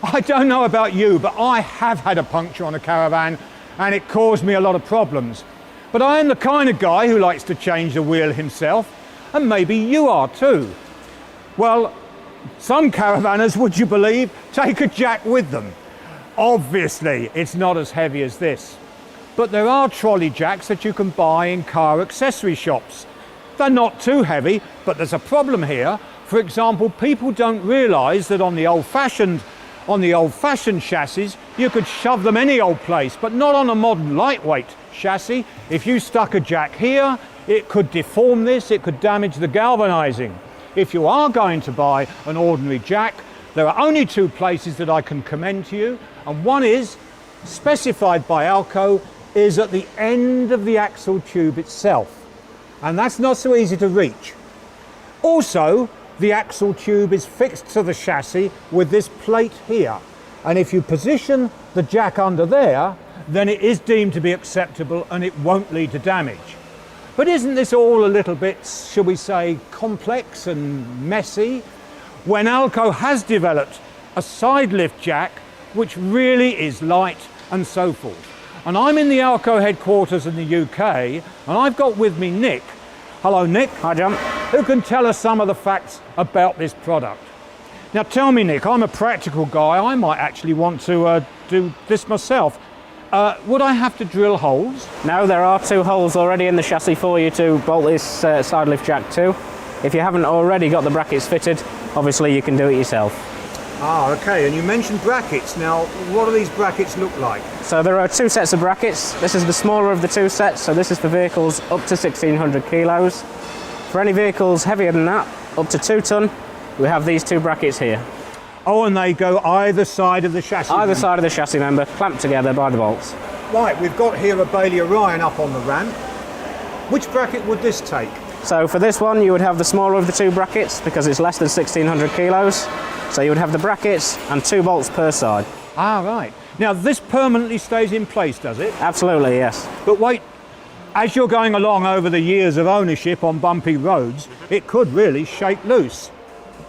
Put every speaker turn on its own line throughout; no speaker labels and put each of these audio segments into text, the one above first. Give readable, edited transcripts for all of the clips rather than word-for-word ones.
I don't know about you, but I have had a puncture on a caravan and it caused me a lot of problems. But I am the kind of guy who likes to change the wheel himself, and maybe you are too. Well, some caravanners, would you believe, take a jack with them. Obviously, it's not as heavy as this. But there are trolley jacks that you can buy in car accessory shops. They're not too heavy, but there's a problem here. For example, people don't realise that on the old-fashioned chassis, you could shove them any old place, but not on a modern lightweight chassis. If you stuck a jack here, it could deform this, it could damage the galvanising. If you are going to buy an ordinary jack, there are only two places that I can commend to you, and one is, specified by Alco, is at the end of the axle tube itself. And that's not so easy to reach. Also, the axle tube is fixed to the chassis with this plate here. And if you position the jack under there, then it is deemed to be acceptable and it won't lead to damage. But isn't this all a little bit, shall we say, complex and messy? When Alco has developed a side lift jack, which really is light and so forth. And I'm in the Alco headquarters in the UK, and I've got with me Nick. Hello, Nick.
Hi, John.
Who can tell us some of the facts about this product. Now tell me, Nick, I'm a practical guy. I might actually want to do this myself. Would I have to drill holes?
No, there are two holes already in the chassis for you to bolt this side lift jack to. If you haven't already got the brackets fitted, obviously you can do it yourself.
Ah, okay, and you mentioned brackets. Now, what do these brackets look like?
So there are two sets of brackets. This is the smaller of the two sets, so this is for vehicles up to 1,600 kilos. For any vehicles heavier than that, up to 2 ton, we have these two brackets here.
Oh, and they go either side of the chassis?
Either side of the chassis member, clamped together by the bolts.
Right, we've got here a Bailey Orion up on the ramp. Which bracket would this take?
So for this one, you would have the smaller of the two brackets because it's less than 1,600 kilos. So you would have the brackets and 2 bolts per side.
Ah, right. Now this permanently stays in place, does it?
Absolutely, yes.
But wait, as you're going along over the years of ownership on bumpy roads, it could really shake loose.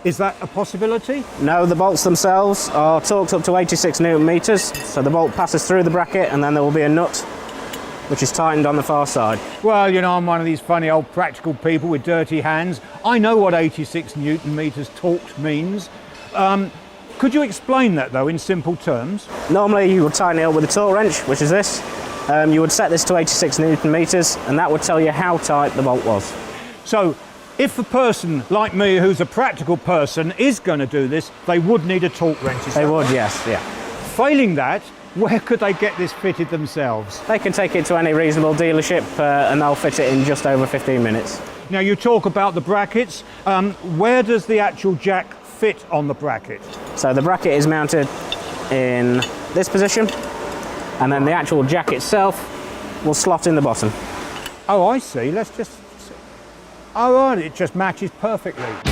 Is that a possibility?
No, the bolts themselves are torqued up to 86 Newton meters. So the bolt passes through the bracket and then there will be a nut which is tightened on the far side.
Well, you know, I'm one of these funny old practical people with dirty hands. I know what 86 Newton meters torqued means. Could you explain that though in simple terms?
Normally you would tighten it up with a torque wrench, which is this. You would set this to 86 Newton meters and that would tell you how tight the bolt was.
So if a person like me who's a practical person is going to do this, they would need a torque wrench.
They would, yes, yeah.
Failing that, where could they get this fitted themselves?
They can take it to any reasonable dealership and they'll fit it in just over 15 minutes.
Now you talk about the brackets. Where does the actual jack fit on the bracket?
So the bracket is mounted in this position and then the actual jack itself will slot in the bottom.
Oh, I see. Let's just see. Oh, right, it just matches perfectly.